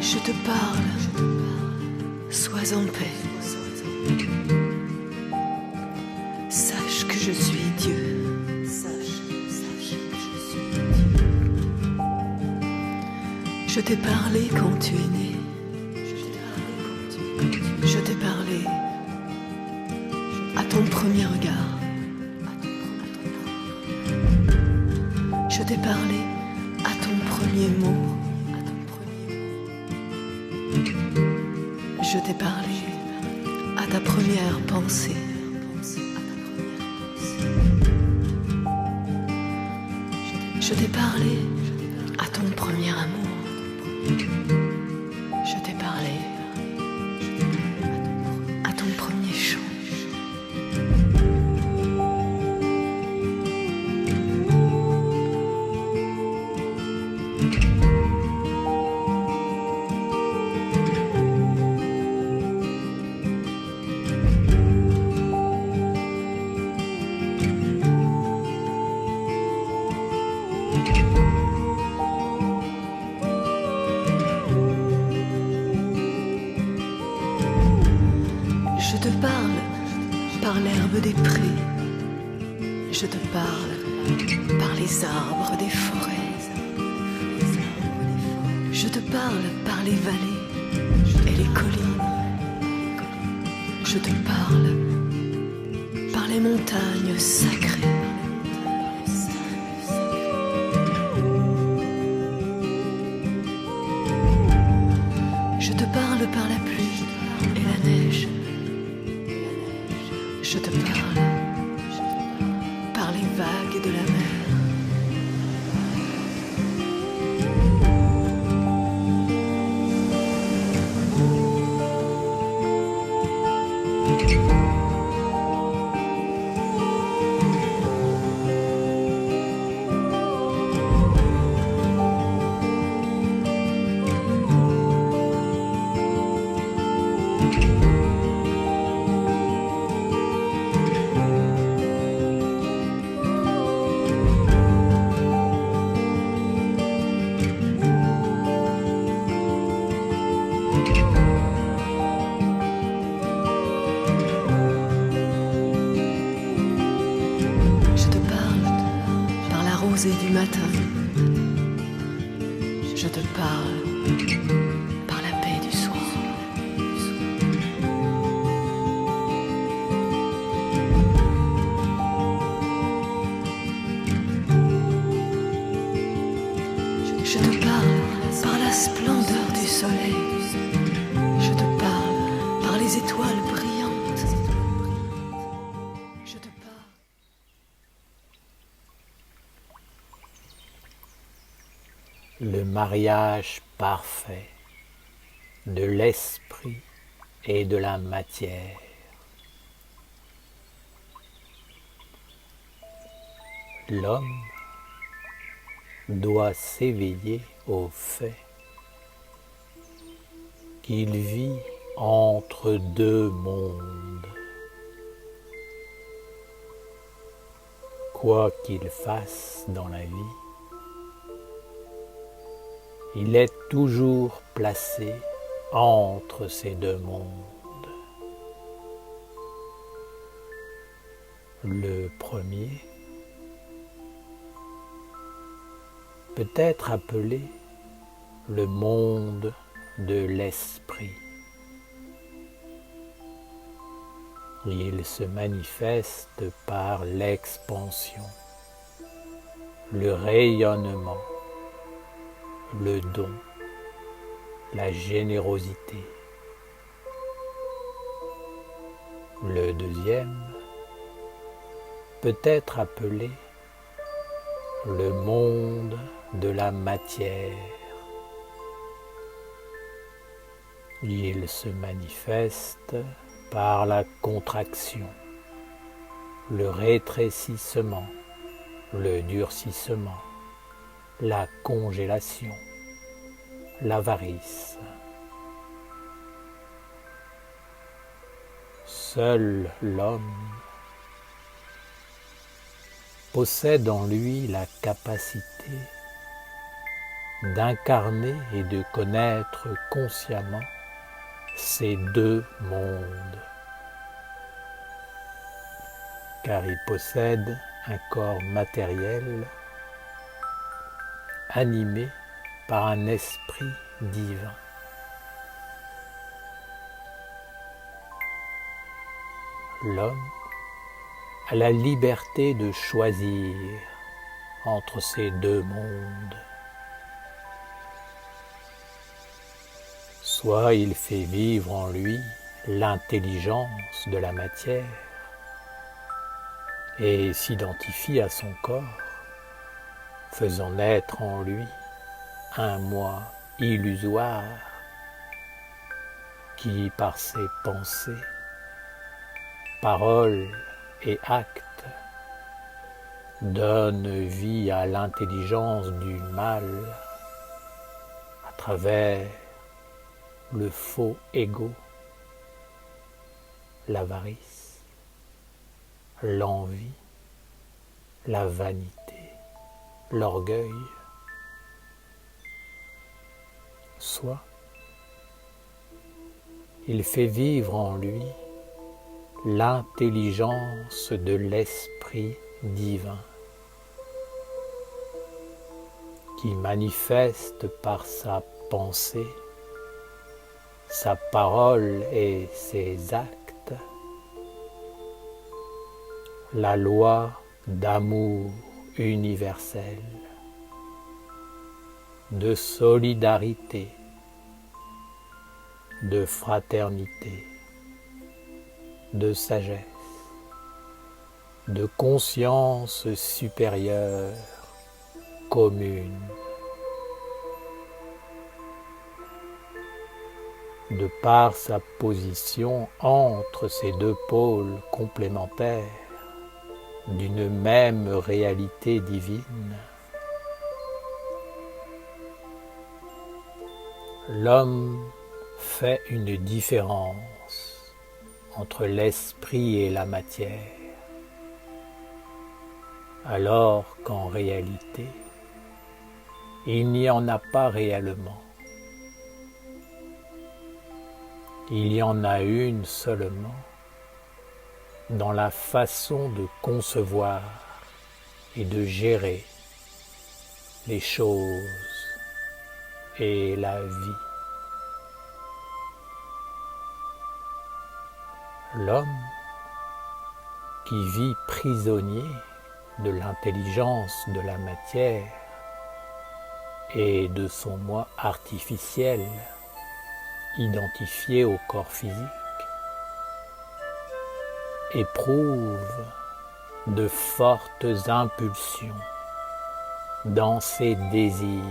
Je te parle, sois en paix. Sache que je suis Dieu. Sache que je suis Dieu. Je t'ai parlé quand tu es né. Je t'ai parlé à ton premier regard. Je t'ai parlé à ton premier mot. Je t'ai parlé à ta première pensée. Je t'ai parlé à ton premier amour. Je t'ai parlé à ton premier chant. Je te parle par l'herbe des prés. Je te parle par les arbres des forêts. Je te parle par les vallées et les collines. Je te parle par les montagnes sacrées. Je te parle par la pluie et la neige. Je te parle par les vagues de la mer. Et du matin, je te parle par la paix du soir. Je te parle par la splendeur du soleil. Je te parle par les étoiles brillantes. Je te parle. Le mariage parfait de l'esprit et de la matière. L'homme doit s'éveiller au fait qu'il vit entre deux mondes. Quoi qu'il fasse dans la vie, il est toujours placé entre ces deux mondes. Le premier peut être appelé le monde de l'esprit. Il se manifeste par l'expansion, le rayonnement, le don, la générosité. Le deuxième peut être appelé le monde de la matière. Il se manifeste par la contraction, le rétrécissement, le durcissement, la congélation, l'avarice. Seul l'homme possède en lui la capacité d'incarner et de connaître consciemment ces deux mondes, car il possède un corps matériel animé par un esprit divin. L'homme a la liberté de choisir entre ces deux mondes. Soit il fait vivre en lui l'intelligence de la matière et s'identifie à son corps, faisant naître en lui un moi illusoire qui, par ses pensées, paroles et actes, donne vie à l'intelligence du mal à travers le faux ego, l'avarice, l'envie, la vanité, l'orgueil. Soit il fait vivre en lui l'intelligence de l'esprit divin qui manifeste par sa pensée, sa parole et ses actes la loi d'amour universel, de solidarité, de fraternité, de sagesse, de conscience supérieure commune. De par sa position entre ces deux pôles complémentaires d'une même réalité divine, l'homme fait une différence entre l'esprit et la matière, alors qu'en réalité, il n'y en a pas réellement. Il y en a une seulement dans la façon de concevoir et de gérer les choses et la vie. L'homme qui vit prisonnier de l'intelligence de la matière et de son moi artificiel identifié au corps physique éprouve de fortes impulsions dans ses désirs,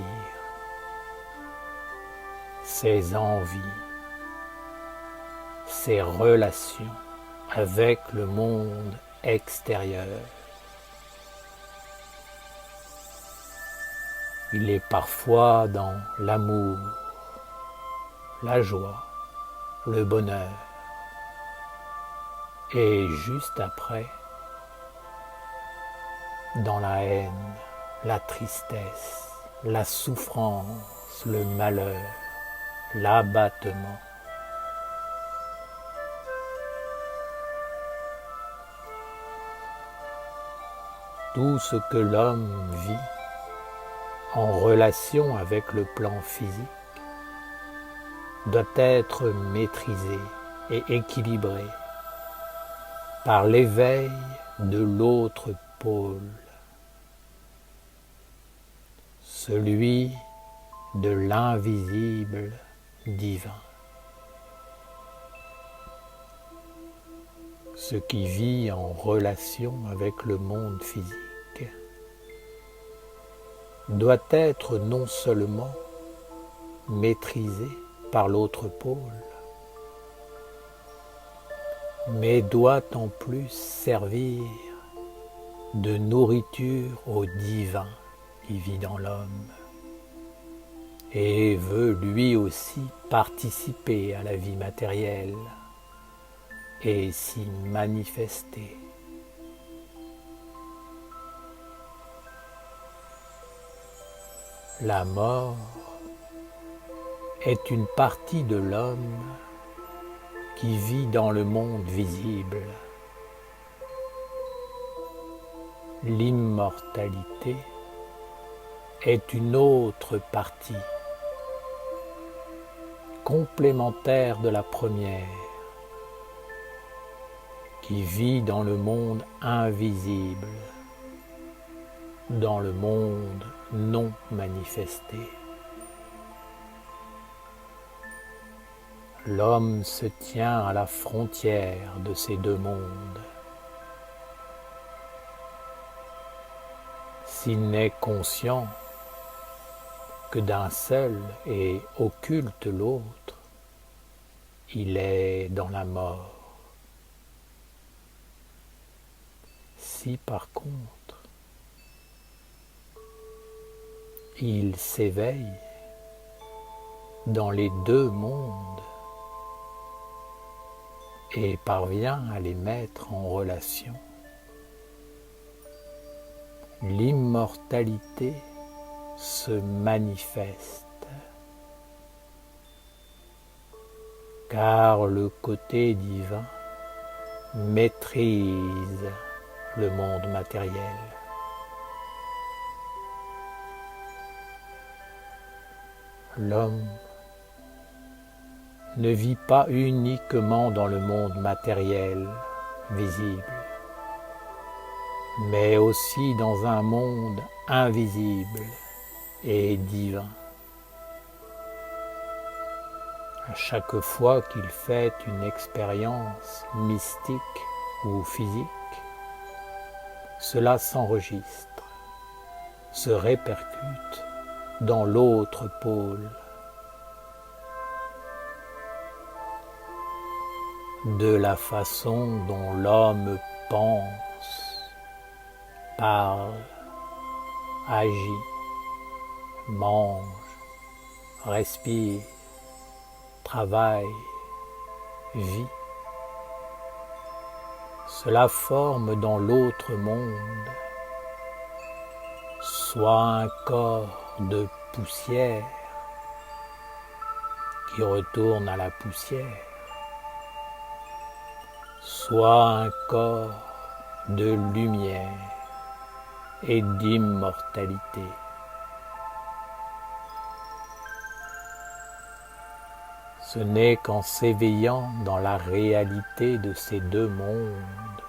ses envies, ses relations avec le monde extérieur. Il est parfois dans l'amour, la joie, le bonheur, et juste après, dans la haine, la tristesse, la souffrance, le malheur, l'abattement. Tout ce que l'homme vit en relation avec le plan physique doit être maîtrisé et équilibré par l'éveil de l'autre pôle, celui de l'invisible divin. Ce qui vit en relation avec le monde physique doit être non seulement maîtrisé par l'autre pôle, mais doit en plus servir de nourriture au divin qui vit dans l'homme et veut lui aussi participer à la vie matérielle et s'y manifester. La mort est une partie de l'homme qui vit dans le monde visible. L'immortalité est une autre partie, complémentaire de la première, qui vit dans le monde invisible, dans le monde non manifesté. L'homme se tient à la frontière de ces deux mondes. S'il n'est conscient que d'un seul et occulte l'autre, il est dans la mort. Si par contre, il s'éveille dans les deux mondes et parvient à les mettre en relation, l'immortalité se manifeste, car le côté divin maîtrise le monde matériel. L'homme ne vit pas uniquement dans le monde matériel, visible, mais aussi dans un monde invisible et divin. À chaque fois qu'il fait une expérience mystique ou physique, cela s'enregistre, se répercute dans l'autre pôle. De la façon dont l'homme pense, parle, agit, mange, respire, travaille, vit. Cela forme dans l'autre monde soit un corps de poussière qui retourne à la poussière, soit un corps de lumière et d'immortalité. Ce n'est qu'en s'éveillant dans la réalité de ces deux mondes,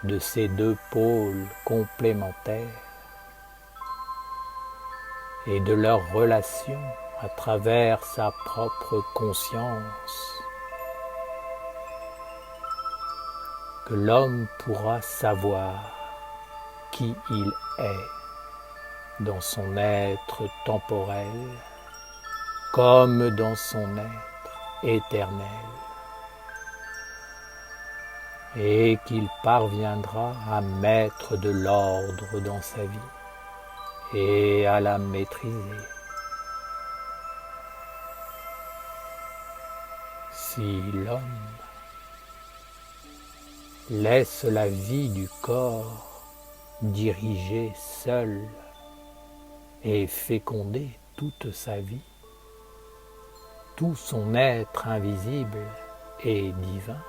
de ces deux pôles complémentaires et de leur relation à travers sa propre conscience, que l'homme pourra savoir qui il est dans son être temporel comme dans son être éternel, et qu'il parviendra à mettre de l'ordre dans sa vie et à la maîtriser. Si l'homme laisse la vie du corps diriger seul et féconder toute sa vie, tout son être invisible et divin,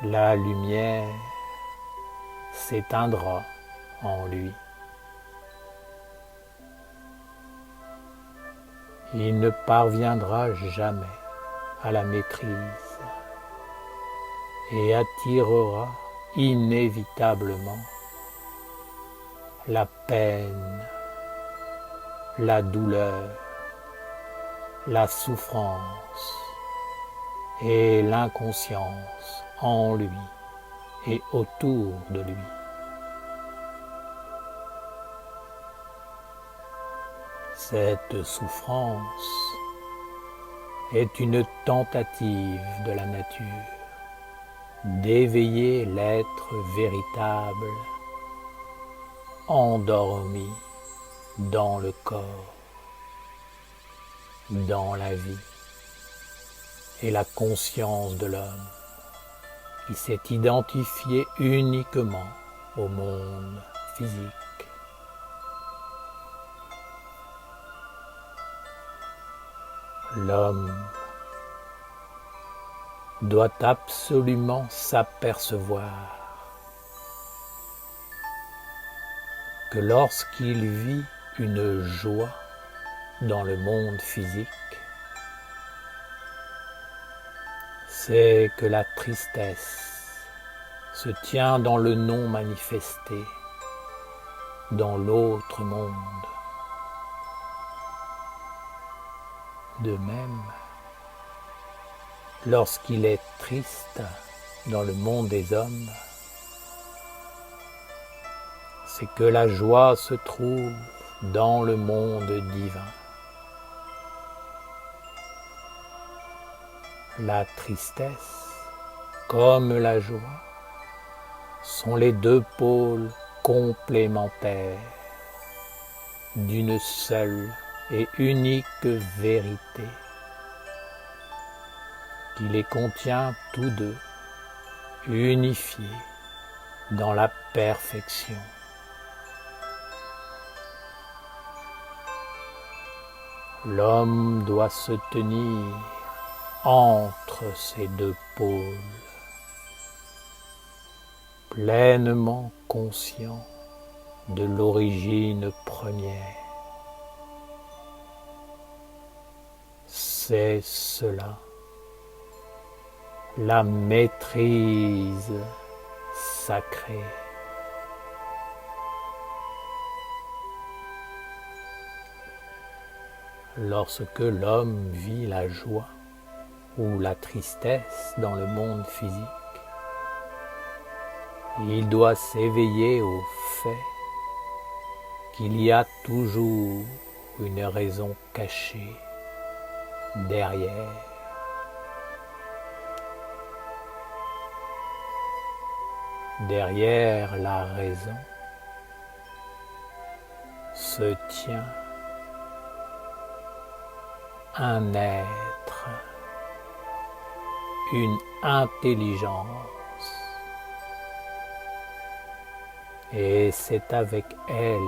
la lumière s'éteindra en lui. Il ne parviendra jamais à la maîtrise et attirera inévitablement la peine, la douleur, la souffrance et l'inconscience en lui et autour de lui. Cette souffrance est une tentative de la nature d'éveiller l'être véritable endormi dans le corps, dans la vie et la conscience de l'homme qui s'est identifié uniquement au monde physique. L'homme doit absolument s'apercevoir que lorsqu'il vit une joie dans le monde physique, c'est que la tristesse se tient dans le non manifesté, dans l'autre monde. De même, lorsqu'il est triste dans le monde des hommes, c'est que la joie se trouve dans le monde divin. La tristesse, comme la joie, sont les deux pôles complémentaires d'une seule et unique vérité qui les contient tous deux, unifiés dans la perfection. L'homme doit se tenir entre ces deux pôles, pleinement conscient de l'origine première. C'est cela, la maîtrise sacrée. Lorsque l'homme vit la joie ou la tristesse dans le monde physique, il doit s'éveiller au fait qu'il y a toujours une raison cachée derrière. Derrière la raison se tient un être, une intelligence, et c'est avec elle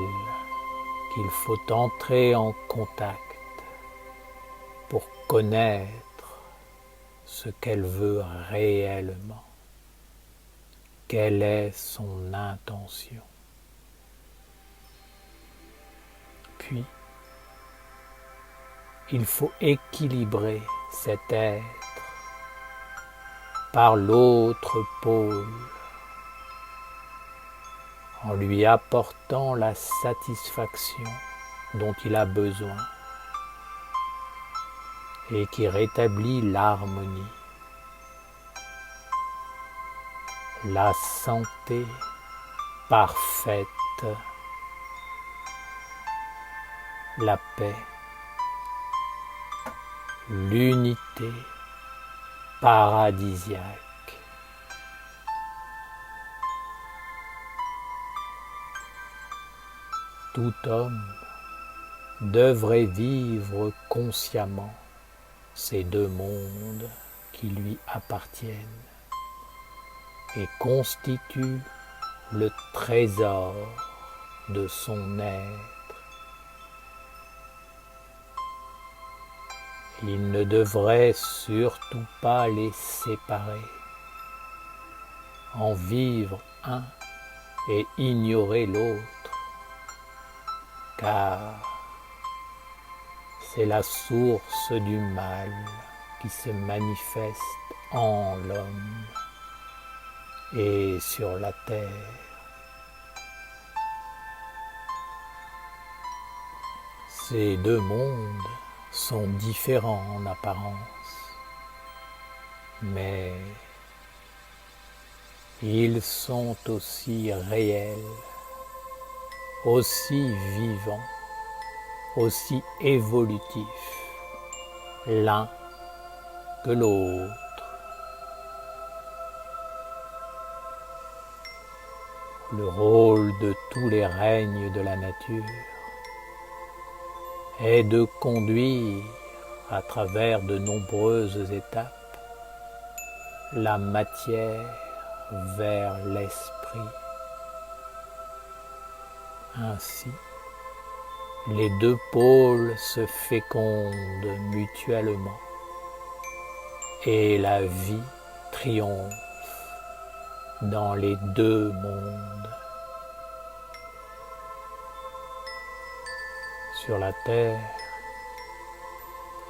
qu'il faut entrer en contact pour connaître ce qu'elle veut réellement, quelle est son intention. Puis, il faut équilibrer cet être par l'autre pôle, en lui apportant la satisfaction dont il a besoin et qui rétablit l'harmonie, la santé parfaite, la paix, l'unité paradisiaque. Tout homme devrait vivre consciemment ces deux mondes qui lui appartiennent et constituent le trésor de son être. Il ne devrait surtout pas les séparer, en vivre un et ignorer l'autre, car c'est la source du mal qui se manifeste en l'homme et sur la terre. Ces deux mondes sont différents en apparence, mais ils sont aussi réels, aussi vivants, aussi évolutifs l'un que l'autre. Le rôle de tous les règnes de la nature est de conduire à travers de nombreuses étapes la matière vers l'esprit. Ainsi, les deux pôles se fécondent mutuellement et la vie triomphe dans les deux mondes. Sur la terre,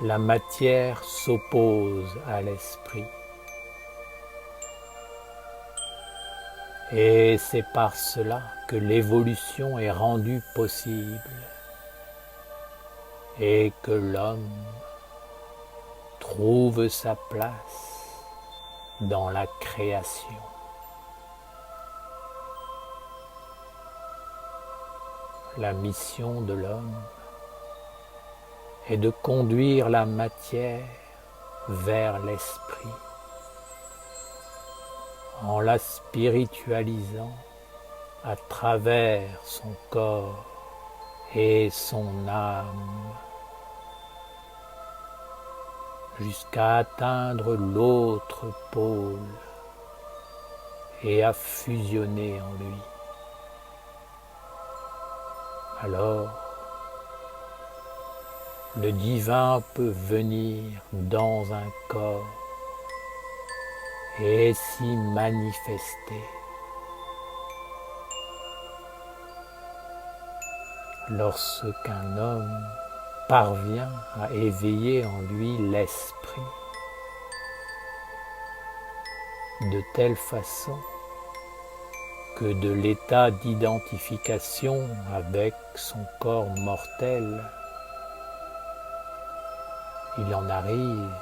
la matière s'oppose à l'esprit. Et c'est par cela que l'évolution est rendue possible et que l'homme trouve sa place dans la création. La mission de l'homme est de conduire la matière vers l'esprit, en la spiritualisant à travers son corps et son âme, jusqu'à atteindre l'autre pôle et à fusionner en lui. Alors, le divin peut venir dans un corps et s'y manifester. Lorsqu'un homme parvient à éveiller en lui l'esprit de telle façon que de l'état d'identification avec son corps mortel, il en arrive,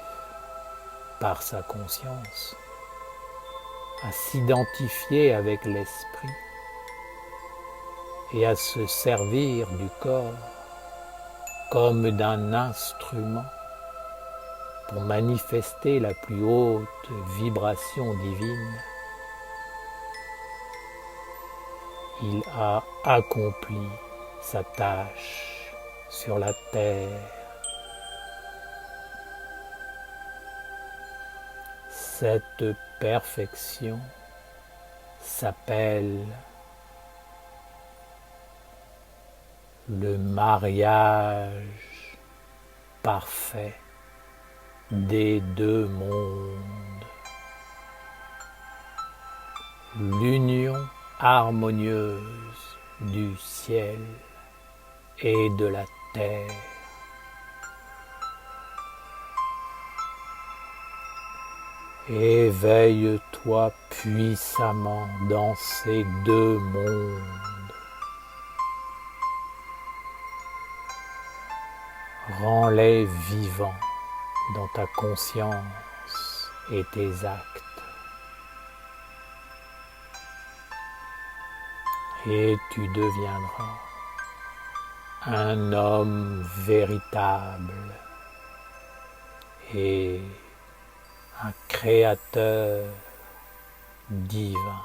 par sa conscience, à s'identifier avec l'esprit et à se servir du corps comme d'un instrument pour manifester la plus haute vibration divine. Il a accompli sa tâche sur la terre. Cette perfection s'appelle le mariage parfait des deux mondes, l'union harmonieuse du ciel et de la terre. Éveille-toi puissamment dans ces deux mondes. Rends-les vivants dans ta conscience et tes actes. Et tu deviendras un homme véritable et un créateur divin.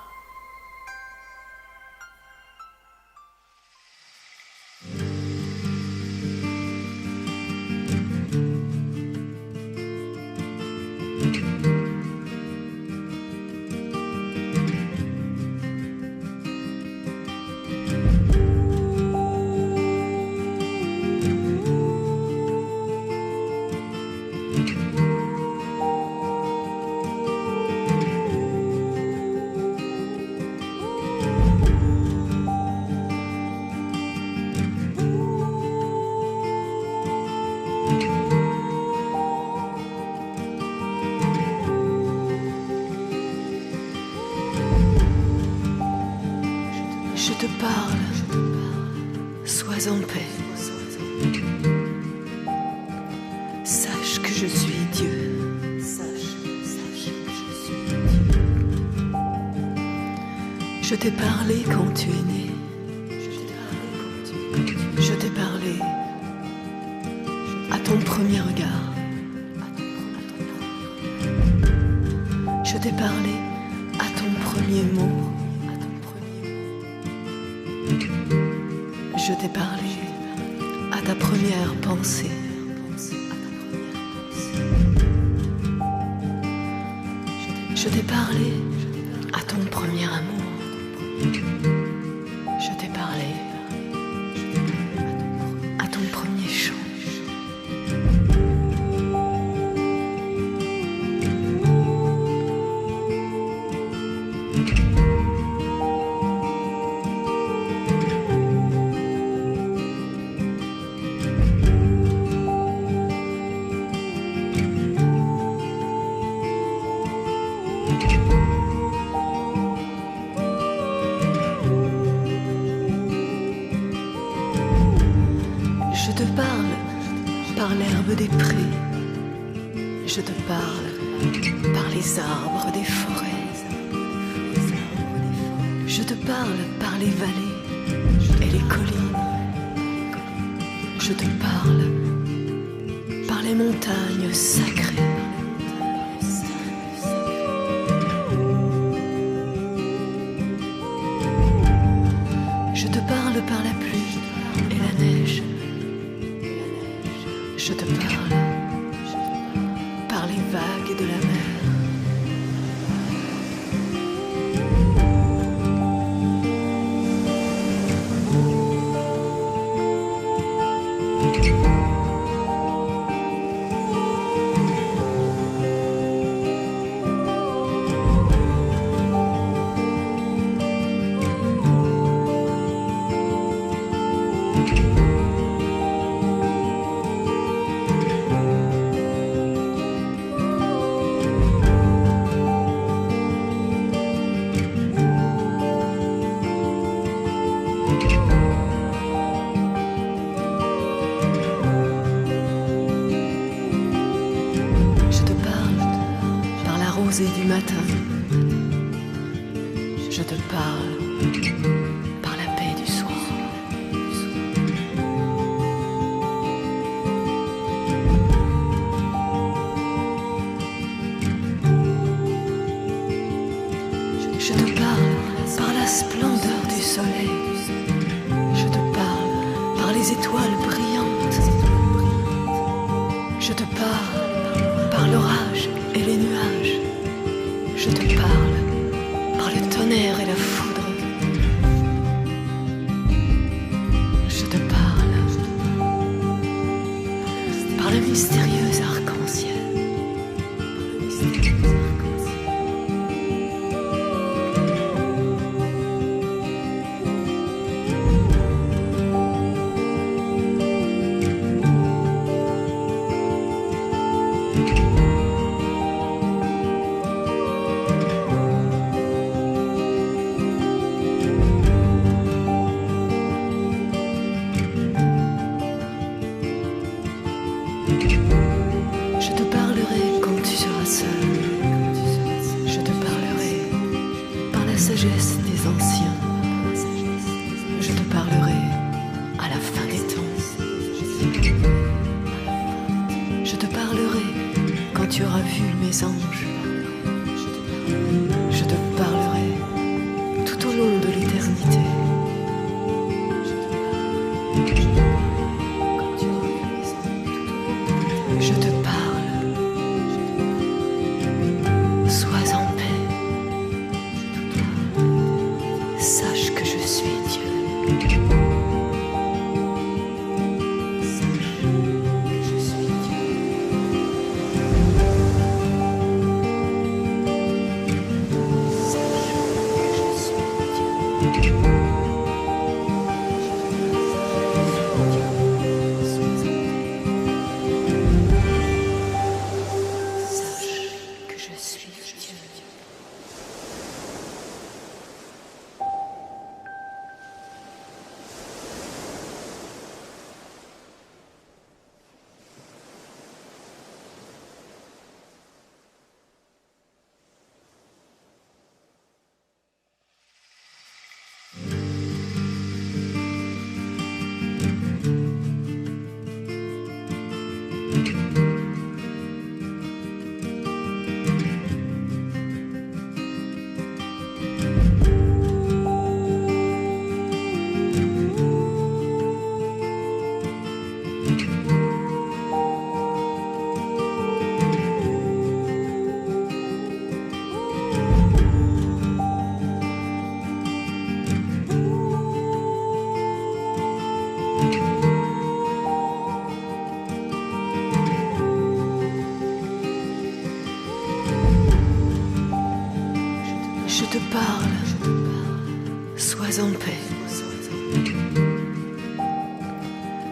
Je te parle, sois en paix. Sache que je suis Dieu. Sache que je suis Dieu. Je t'ai parlé quand tu es né. Je t'ai parlé à ton premier regard. Je t'ai parlé à ton premier mot. Je t'ai parlé à ta première pensée. Je t'ai parlé à ton premier amour. Je t'ai parlé l'herbe des prés. Je te parle par les arbres des forêts. Je te parle par les vallées et les collines. Je te parle par les montagnes sacrées. Je te parle par la pluie et la neige. Je te parle par les vagues de la mer. Du matin, je te parle par la paix du soir. Je te parle par la splendeur du soleil. Je te parle par les étoiles brillantes. Je te parle par l'orage et les nuages. Je te parle par le tonnerre et la foudre. Je te parle par le mystérieux arc-en-ciel. Je te parlerai quand tu seras seul. Je te parlerai par la sagesse des anciens. Je te parlerai à la fin des temps. Je te parlerai quand tu auras vu mes anges. Je te parlerai tout au long de l'éternité. Je te parle, sois en paix, sache que je suis Dieu. Sache que je suis Dieu. Sache que je suis Dieu. Je te parle, sois en paix.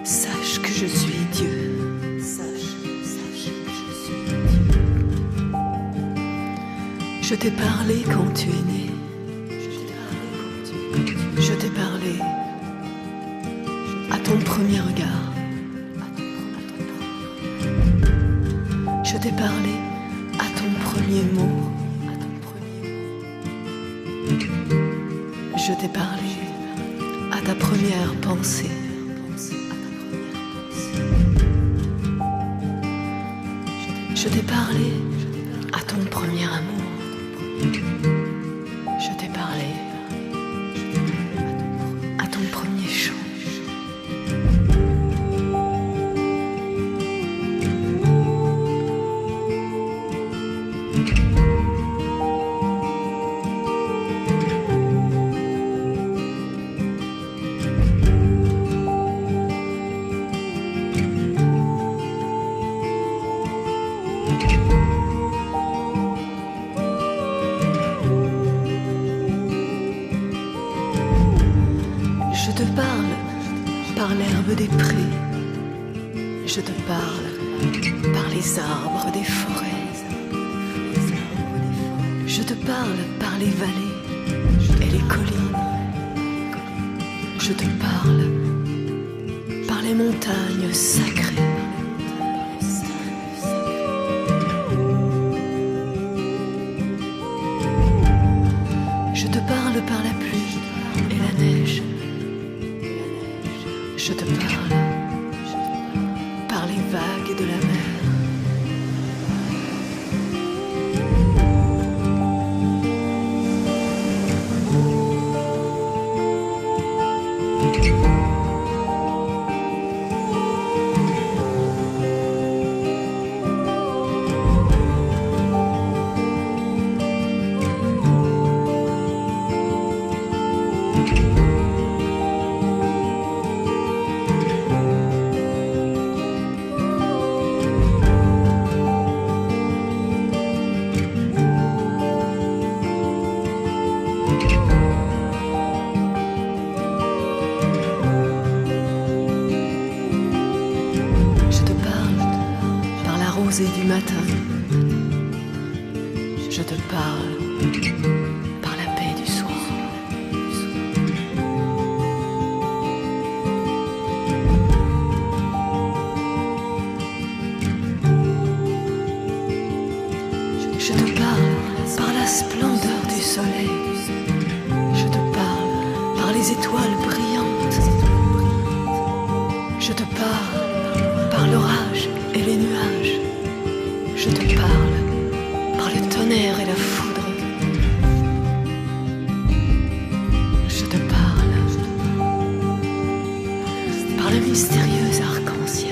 Sache que je suis Dieu. Sache que je suis Dieu. Je t'ai parlé quand tu es né. Je t'ai parlé à ton premier regard. Je t'ai parlé à ton premier mot. Je t'ai parlé à ta première pensée. Je t'ai parlé à ton premier amour. Je t'ai parlé à ton premier chant. Je te parle par l'herbe des prés. Je te parle par les arbres des forêts. Je te parle par les vallées et les collines. Je te parle par les montagnes sacrées. Je te parle par la pluie et la neige. Je te parle par les vagues de la mer. Rosée du matin, je te parle par la paix du soir. Je te parle par la splendeur du soleil. Je te parle par les étoiles brillantes. Je te parle par l'orage et les nuages. Je te parle par le tonnerre et la foudre. Je te parle par le mystérieux arc-en-ciel.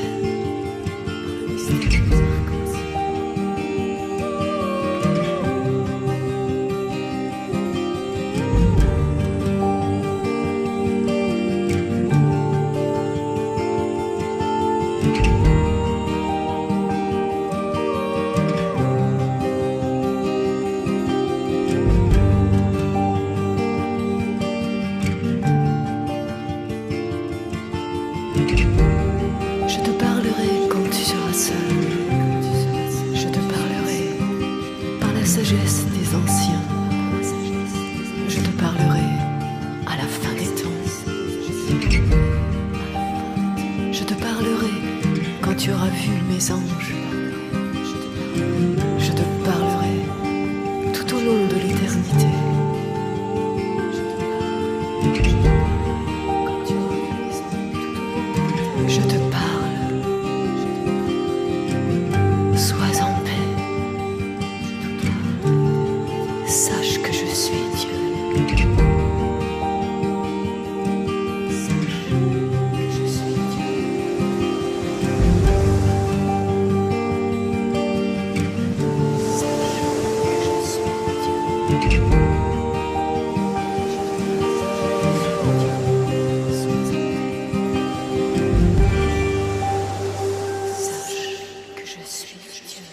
Je te parlerai quand tu seras seul. Je te parlerai par la sagesse des anciens. Je te parlerai à la fin des temps. Je te parlerai quand tu auras vu mes anges. Je te parlerai tout au long de l'éternité. Je te parle, sois en paix, sache que je suis Dieu. Sache que je suis Dieu. Sache que je suis Dieu. Que je suis Dieu.